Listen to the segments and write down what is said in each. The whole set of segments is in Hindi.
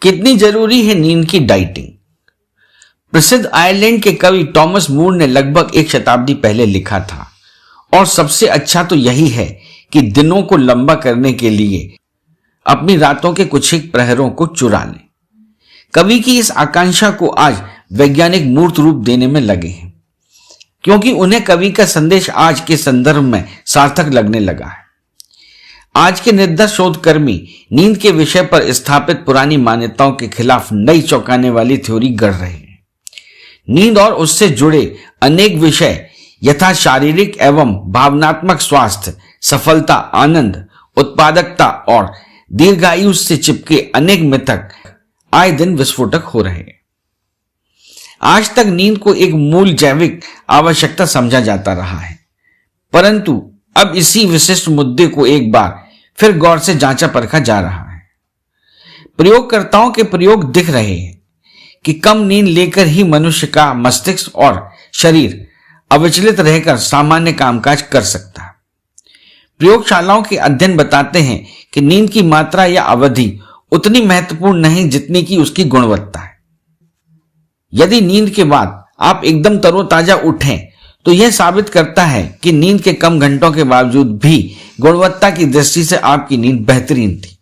कितनी जरूरी है नींद की डाइटिंग। प्रसिद्ध आयरलैंड के कवि टॉमस मूर ने लगभग एक शताब्दी पहले लिखा था, और सबसे अच्छा तो यही है कि दिनों को लंबा करने के लिए अपनी रातों के कुछ एक प्रहरों को चुरा लें। कवि की इस आकांक्षा को आज वैज्ञानिक मूर्त रूप देने में लगे हैं, क्योंकि उन्हें कवि का संदेश आज के संदर्भ में सार्थक लगने लगा है। आज के निर्दय शोधकर्मी नींद के विषय पर स्थापित पुरानी मान्यताओं के खिलाफ नई चौंकाने वाली थ्योरी गढ़ रहे हैं। नींद और उससे जुड़े अनेक विषय यथा शारीरिक एवं भावनात्मक स्वास्थ्य, सफलता, आनंद, उत्पादकता और दीर्घायु से चिपके अनेक मिथक आए दिन विस्फोटक हो रहे हैं। आज तक नींद को एक मूल जैविक आवश्यकता समझा जाता रहा है, परंतु अब इसी विशिष्ट मुद्दे को एक बार फिर गौर से जांचा परखा जा रहा है। प्रयोगकर्ताओं के प्रयोग दिख रहे हैं कि कम नींद लेकर ही मनुष्य का मस्तिष्क और शरीर अविचलित रहकर सामान्य कामकाज कर सकता है। प्रयोगशालाओं के अध्ययन बताते हैं कि नींद की मात्रा या अवधि उतनी महत्वपूर्ण नहीं जितनी कि उसकी गुणवत्ता है। यदि नींद के बाद आप एकदम तरोताजा उठें तो यह साबित करता है कि नींद के कम घंटों के बावजूद भी गुणवत्ता की दृष्टि से आपकी नींद बेहतरीन थी।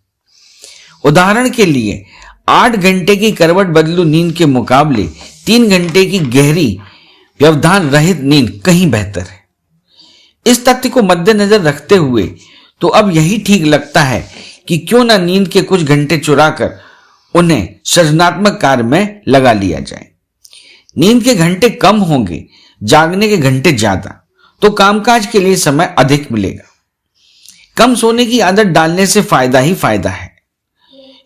उदाहरण के लिए 8 घंटे की करवट बदलू नींद के मुकाबले 3 घंटे की गहरी व्यवधान रहित नींद कहीं बेहतर है। इस तथ्य को मद्देनजर रखते हुए तो अब यही ठीक लगता है कि क्यों ना नींद के कुछ घंटे चुराकर उन्हें सृजनात्मक कार्य में लगा लिया जाए। नींद के घंटे कम होंगे, जागने के घंटे ज्यादा, तो कामकाज के लिए समय अधिक मिलेगा। कम सोने की आदत डालने से फायदा ही फायदा है।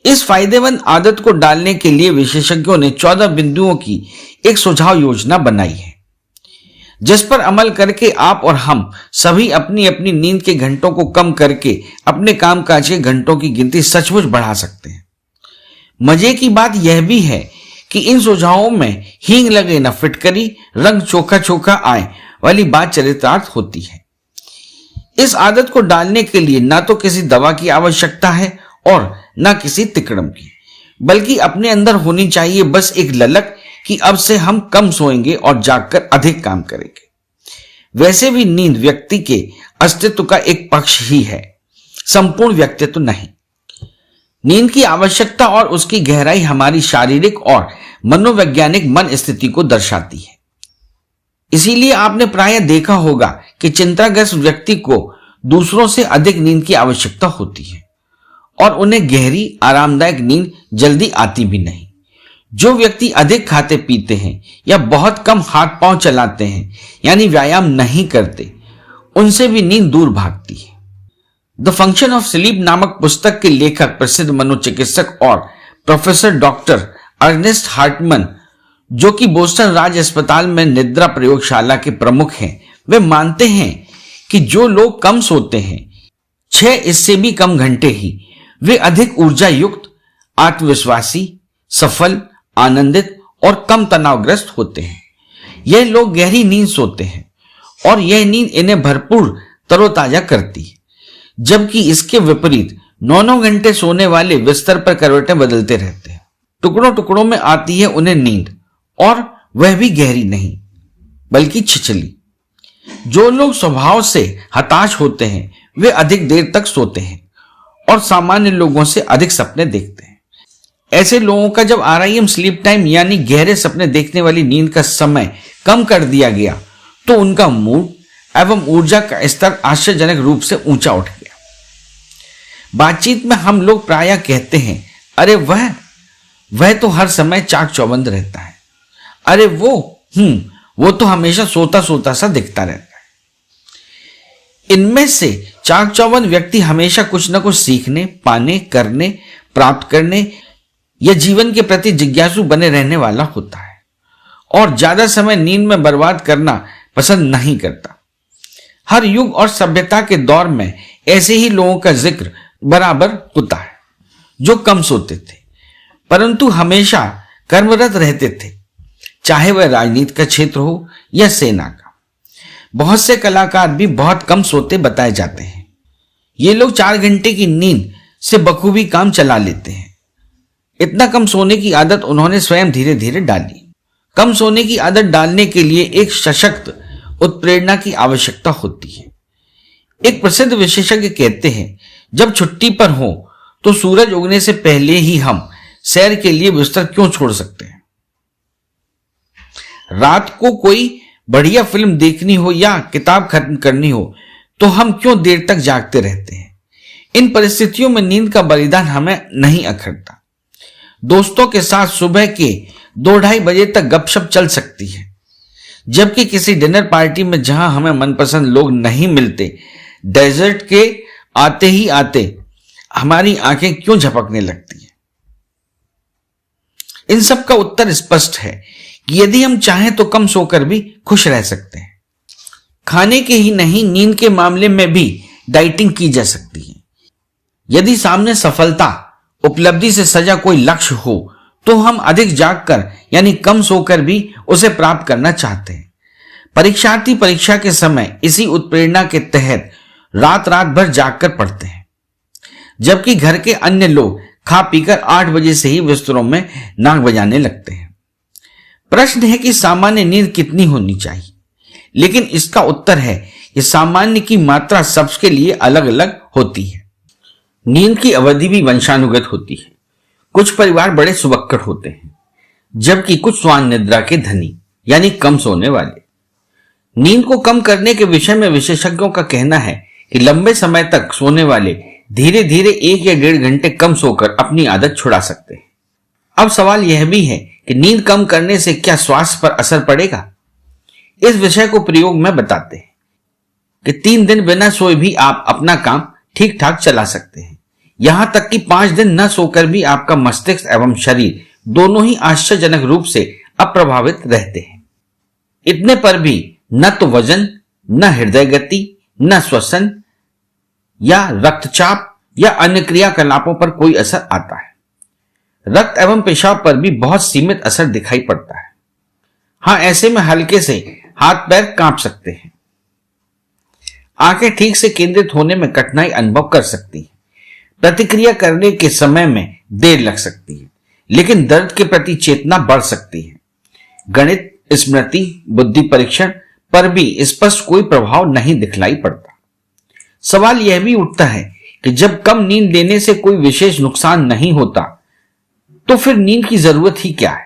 इस फायदेमंद आदत को डालने के लिए विशेषज्ञों ने 14 बिंदुओं की एक सुझाव योजना बनाई है, जिस पर अमल करके आप और हम सभी अपनी अपनी नींद के घंटों को कम करके अपने कामकाज के घंटों की गिनती सचमुच बढ़ा सकते हैं। मजे की बात यह भी है कि इन सुझावों में हींग लगे न फिटकरी, रंग चोखा चोखा आए वाली बात चरितार्थ होती है। इस आदत को डालने के लिए ना तो किसी दवा की आवश्यकता है और ना किसी तिकड़म की, बल्कि अपने अंदर होनी चाहिए बस एक ललक कि अब से हम कम सोएंगे और जागकर अधिक काम करेंगे। वैसे भी नींद व्यक्ति के अस्तित्व का एक पक्ष ही है, संपूर्ण व्यक्तित्व नहीं। नींद की आवश्यकता और उसकी गहराई हमारी शारीरिक और मनोवैज्ञानिक मन स्थिति को दर्शाती है। इसीलिए आपने प्रायः देखा होगा कि चिंताग्रस्त व्यक्ति को दूसरों से अधिक नींद की आवश्यकता होती है और उन्हें गहरी आरामदायक नींद जल्दी आती भी नहीं। जो व्यक्ति अधिक खाते पीते हैं या बहुत कम हाथ पांव चलाते हैं, यानी व्यायाम नहीं करते, उनसे भी नींद दूर भागती है। द फंक्शन ऑफ स्लीप नामक पुस्तक के लेखक, प्रसिद्ध मनोचिकित्सक और प्रोफेसर डॉक्टर अर्नेस्ट हार्टमन, जो कि बोस्टन राज्य अस्पताल में निद्रा प्रयोगशाला के प्रमुख हैं, वे मानते हैं कि जो लोग कम सोते हैं, 6 इससे भी कम घंटे ही, वे अधिक ऊर्जा युक्त, आत्मविश्वासी, सफल, आनंदित और कम तनावग्रस्त होते हैं। यह लोग गहरी नींद सोते हैं और यह नींद इन्हें भरपूर तरोताजा करती है, जबकि इसके विपरीत 9-9 घंटे सोने वाले बिस्तर पर करवटें बदलते रहते हैं। टुकड़ों टुकड़ों में आती है उन्हें नींद, और वह भी गहरी नहीं बल्कि छिछली। जो लोग स्वभाव से हताश होते हैं वे अधिक देर तक सोते हैं और सामान्य लोगों से अधिक सपने देखते हैं। ऐसे लोगों का जब REM स्लीप टाइम यानी गहरे सपने देखने वाली नींद का समय कम कर दिया गया तो उनका मूड एवं ऊर्जा का स्तर आश्चर्यजनक रूप से ऊंचा उठ गया। बातचीत में हम लोग प्रायः कहते हैं, अरे वह तो हर समय चाक चौबंद रहता है। अरे वो तो हमेशा सोता सोता सा दिखता रहता है। इनमें से चाक चौबंद व्यक्ति हमेशा कुछ न कुछ सीखने, पाने, करने, प्राप्त करने या जीवन के प्रति जिज्ञासु बने रहने वाला होता है और ज्यादा समय नींद में बर्बाद करना पसंद नहीं करता। हर युग और सभ्यता के दौर में ऐसे ही लोगों का जिक्र बराबर होता है जो कम सोते थे परंतु हमेशा कर्मरत रहते थे, चाहे वह राजनीति का क्षेत्र हो या सेना का। बहुत से कलाकार भी बहुत कम सोते बताए जाते हैं। ये लोग 4 घंटे की नींद से बखूबी काम चला लेते हैं। इतना कम सोने की आदत उन्होंने स्वयं धीरे धीरे डाली। कम सोने की आदत डालने के लिए एक सशक्त उत्प्रेरणा की आवश्यकता होती है। एक प्रसिद्ध विशेषज्ञ कहते हैं, जब छुट्टी पर हो तो सूरज उगने से पहले ही हम सैर के लिए बिस्तर क्यों छोड़ सकते हैं। रात को कोई बढ़िया फिल्म देखनी हो या किताब खत्म करनी हो तो हम क्यों देर तक जागते रहते हैं। इन परिस्थितियों में नींद का बलिदान हमें नहीं अखरता। दोस्तों के साथ सुबह के 2-2:30 बजे तक गपशप चल सकती है, जबकि किसी डिनर पार्टी में जहां हमें मनपसंद लोग नहीं मिलते, डेजर्ट के आते ही आते हमारी आंखें क्यों झपकने लगती हैं। इन सब का उत्तर स्पष्ट है कि यदि हम चाहें तो कम सोकर भी खुश रह सकते हैं। खाने के ही नहीं, नींद के मामले में भी डाइटिंग की जा सकती है। यदि सामने सफलता, उपलब्धि से सजा कोई लक्ष्य हो तो हम अधिक जागकर यानी कम सोकर भी उसे प्राप्त करना चाहते हैं। परीक्षार्थी परीक्षा के समय इसी उत्प्रेरणा के तहत रात भर जागकर पढ़ते हैं, जबकि घर के अन्य लोग खा पीकर 8 बजे से ही बिस्तरों में नाक बजाने लगते हैं। प्रश्न है कि सामान्य नींद कितनी होनी चाहिए, लेकिन इसका उत्तर है कि सामान्य की मात्रा सबके लिए अलग अलग होती है। नींद की अवधि भी वंशानुगत होती है। कुछ परिवार बड़े सुबक्कड़ होते हैं, जबकि कुछ स्वान निद्रा के धनी यानी कम सोने वाले। नींद को कम करने के विषय में विशेषज्ञों का कहना है कि लंबे समय तक सोने वाले धीरे धीरे 1 या 1.5 घंटे कम सोकर अपनी आदत छुड़ा सकते हैं। अब सवाल यह भी है कि नींद कम करने से क्या स्वास्थ्य पर असर पड़ेगा। इस विषय को प्रयोग में बताते हैं कि 3 दिन बिना सोए भी आप अपना काम ठीक ठाक चला सकते हैं। यहां तक कि 5 दिन न सोकर भी आपका मस्तिष्क एवं शरीर दोनों ही आश्चर्यजनक रूप से अप्रभावित रहते हैं। इतने पर भी न तो वजन, न हृदय गति, न श्वसन या रक्तचाप या अन्य क्रियाकलापों पर कोई असर आता है। रक्त एवं पेशाब पर भी बहुत सीमित असर दिखाई पड़ता है। हां, ऐसे में हल्के से हाथ पैर कांप सकते हैं। आंखें ठीक से केंद्रित होने में कठिनाई अनुभव कर सकती है। प्रतिक्रिया करने के समय में देर लग सकती है, लेकिन दर्द के प्रति चेतना बढ़ सकती है। गणित, स्मृति, बुद्धि परीक्षण पर भी स्पष्ट कोई प्रभाव नहीं दिखलाई पड़ता। सवाल यह भी उठता है कि जब कम नींद लेने से कोई विशेष नुकसान नहीं होता तो फिर नींद की जरूरत ही क्या है।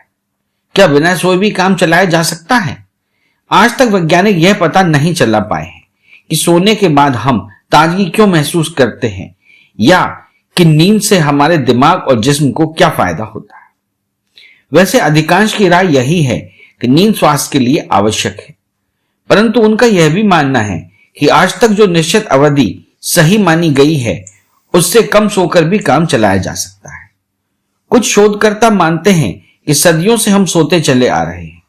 क्या बिना सोए भी काम चलाया जा सकता है। आज तक वैज्ञानिक यह पता नहीं चला पाए हैं कि सोने के बाद हम ताजगी क्यों महसूस करते हैं या कि नींद से हमारे दिमाग और जिस्म को क्या फायदा होता है। वैसे अधिकांश की राय यही है कि नींद स्वास्थ्य के लिए आवश्यक है, परंतु उनका यह भी मानना है कि आज तक जो निश्चित अवधि सही मानी गई है उससे कम सोकर भी काम चलाया जा सकता है। कुछ शोधकर्ता मानते हैं कि सदियों से हम सोते चले आ रहे हैं,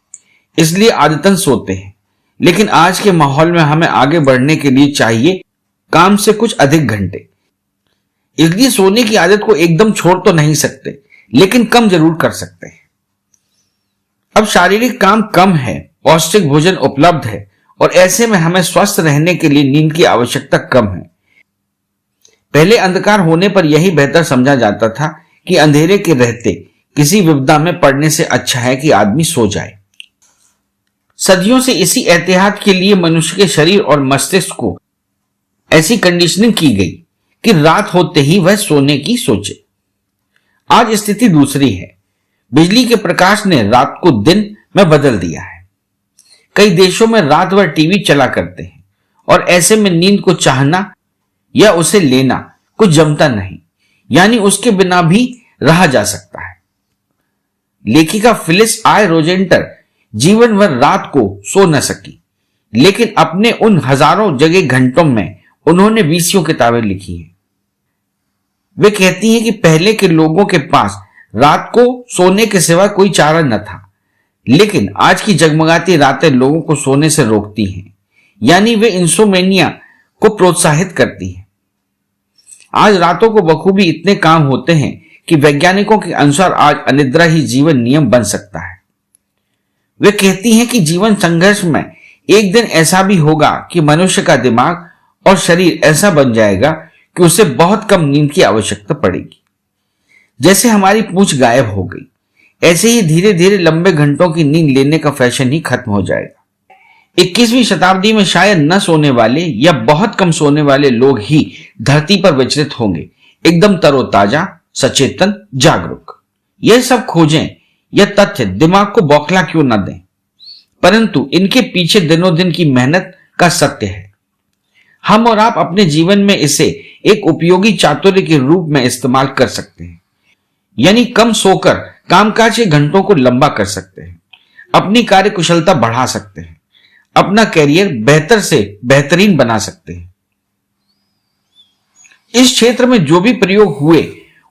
इसलिए आदतन सोते हैं, लेकिन आज के माहौल में हमें आगे बढ़ने के लिए चाहिए काम से कुछ अधिक घंटे। इसलिए सोने की आदत को एकदम छोड़ तो नहीं सकते, लेकिन कम जरूर कर सकते हैं। अब शारीरिक काम कम है, पौष्टिक भोजन उपलब्ध है और ऐसे में हमें स्वस्थ रहने के लिए नींद की आवश्यकता कम है। पहले अंधकार होने पर यही बेहतर समझा जाता था कि अंधेरे के रहते किसी विपदा में पड़ने से अच्छा है कि आदमी सो जाए। सदियों से इसी एहतियात के लिए मनुष्य के शरीर और मस्तिष्क को ऐसी कंडीशनिंग की गई कि रात होते ही वह सोने की सोचे। आज स्थिति दूसरी है। बिजली के प्रकाश ने रात को दिन में बदल दिया है। कई देशों में रात भर टीवी चला करते हैं और ऐसे में नींद को चाहना या उसे लेना कुछ जमता नहीं, यानी उसके बिना भी रहा जा सकता है। लेखिका फिलिस आई रोजेंटर जीवन भर रात को सो न सकी, लेकिन अपने उन हजारों जगह घंटों में उन्होंने 20 किताबें लिखी हैं। वे कहती हैं कि पहले के लोगों के पास रात को सोने के सिवा कोई चारा न था, लेकिन आज की जगमगाती रातें लोगों को सोने से रोकती हैं, यानी वे इंसोमेनिया को प्रोत्साहित करती हैं। आज रातों को बखूबी इतने काम होते हैं कि वैज्ञानिकों के अनुसार आज अनिद्रा ही जीवन नियम बन सकता है। वे कहती हैं कि जीवन संघर्ष में एक दिन ऐसा भी होगा कि मनुष्य का दिमाग और शरीर ऐसा बन जाएगा कि उसे बहुत कम नींद की आवश्यकता पड़ेगी। जैसे हमारी पूंछ गायब हो गई, ऐसे ही धीरे धीरे लंबे घंटों की नींद लेने का फैशन ही खत्म हो जाएगा। 21वीं शताब्दी में शायद न सोने वाले या बहुत कम सोने वाले लोग ही धरती पर विचरित होंगे, एकदम तरोताजा, सचेतन, जागरूक। यह सब खोजें या तथ्य दिमाग को बौखला क्यों न दें, परंतु इनके पीछे दिनों दिन की मेहनत का सत्य है। हम और आप अपने जीवन में इसे एक उपयोगी चातुर्य के रूप में इस्तेमाल कर सकते हैं, यानी कम सोकर कामकाज के घंटों को लंबा कर सकते हैं, अपनी कार्य कुशलता बढ़ा सकते हैं, अपना कैरियर बेहतर से बेहतरीन बना सकते हैं। इस क्षेत्र में जो भी प्रयोग हुए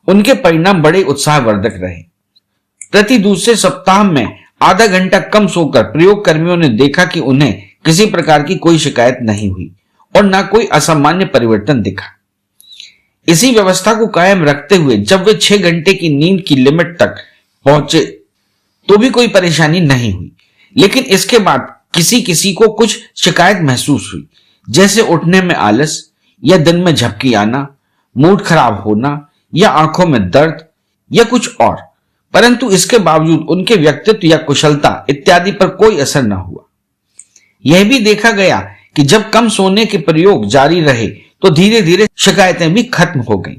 उनके परिणाम बड़े उत्साहवर्धक रहे। प्रति दूसरे सप्ताह में आधा घंटा कम सोकर प्रयोग कर्मियों ने देखा कि उन्हें किसी प्रकार की कोई शिकायत नहीं हुई और ना कोई असामान्य परिवर्तन दिखा। इसी व्यवस्था को कायम रखते हुए जब वे 6 घंटे की नींद की लिमिट तक पहुंचे तो भी कोई परेशानी नहीं हुई, लेकिन इसके बाद किसी किसी को कुछ शिकायत महसूस हुई, जैसे उठने में आलस या दिन में झपकी आना, मूड खराब होना या आंखों में दर्द या कुछ और, परंतु इसके बावजूद उनके व्यक्तित्व या कुशलता इत्यादि पर कोई असर न हुआ। यह भी देखा गया कि जब कम सोने के प्रयोग जारी रहे तो धीरे धीरे शिकायतें भी खत्म हो गईं।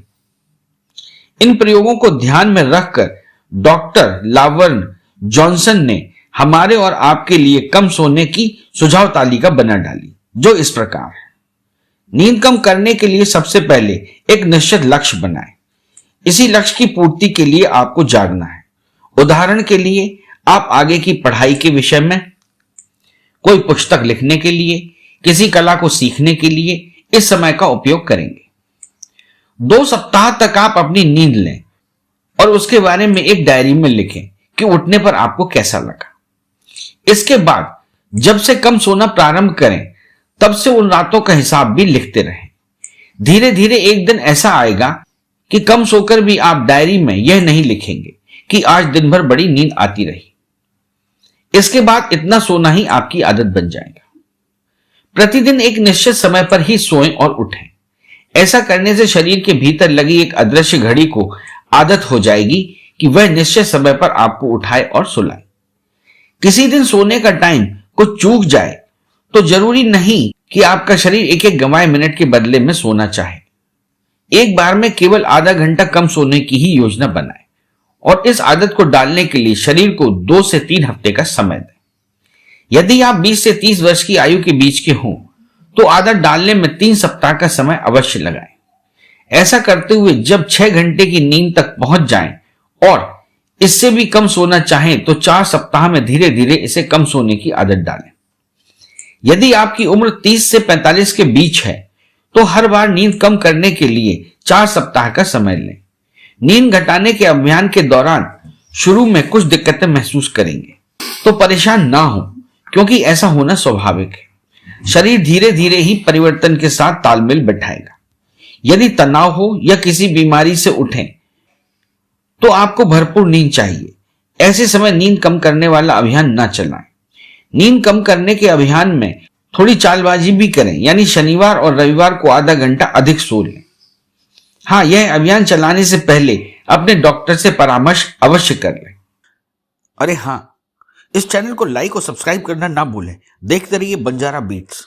इन प्रयोगों को ध्यान में रखकर डॉक्टर लावर्न जॉनसन ने हमारे और आपके लिए कम सोने की सुझाव तालिका बना डाली, जो इस प्रकार है। नींद कम करने के लिए सबसे पहले एक निश्चित लक्ष्य बनाएं। इसी लक्ष्य की पूर्ति के लिए आपको जागना है। उदाहरण के लिए आप आगे की पढ़ाई के विषय में, कोई पुस्तक लिखने के लिए, किसी कला को सीखने के लिए इस समय का उपयोग करेंगे। 2 सप्ताह तक आप अपनी नींद लें और उसके बारे में एक डायरी में लिखें कि उठने पर आपको कैसा लगा। इसके बाद जब से कम सोना प्रारंभ करें तब से उन रातों का हिसाब भी लिखते रहें। धीरे धीरे एक दिन ऐसा आएगा कि कम सोकर भी आप डायरी में यह नहीं लिखेंगे कि आज दिन भर बड़ी नींद आती रही। इसके बाद इतना सोना ही आपकी आदत बन जाएगा। प्रतिदिन एक निश्चित समय पर ही सोएं और उठें। ऐसा करने से शरीर के भीतर लगी एक अदृश्य घड़ी को आदत हो जाएगी कि वह निश्चित समय पर आपको उठाए और सुलाए। किसी दिन सोने का टाइम कुछ चूक जाए तो जरूरी नहीं कि आपका शरीर एक एक गंवाए मिनट के बदले में सोना चाहे। एक बार में केवल आधा घंटा कम सोने की ही योजना बनाएं और इस आदत को डालने के लिए शरीर को 2 से 3 हफ्ते का समय दें। यदि आप 20 से 30 वर्ष की आयु के बीच के हों तो आदत डालने में 3 सप्ताह का समय अवश्य लगाएं। ऐसा करते हुए जब 6 घंटे की नींद तक पहुंच जाएं और इससे भी कम सोना चाहें तो 4 सप्ताह में धीरे धीरे इसे कम सोने की आदत डालें। यदि आपकी उम्र 30 से 45 के बीच है तो हर बार नींद कम करने के लिए 4 सप्ताह का समय लें। नींद घटाने के अभियान के दौरान शुरू में कुछ दिक्कतें महसूस करेंगे तो परेशान ना हो, क्योंकि ऐसा होना स्वाभाविक है। शरीर धीरे धीरे ही परिवर्तन के साथ तालमेल बैठाएगा। यदि तनाव हो या किसी बीमारी से उठें तो आपको भरपूर नींद चाहिए। ऐसे समय नींद कम करने वाला अभियान ना चलाएं। नींद कम करने के अभियान में थोड़ी चालबाजी भी करें, यानी शनिवार और रविवार को आधा घंटा अधिक सो लें। हाँ, यह अभियान चलाने से पहले अपने डॉक्टर से परामर्श अवश्य कर लें। अरे हाँ, इस चैनल को लाइक और सब्सक्राइब करना ना भूलें। देखते रहिए बंजारा बीट्स।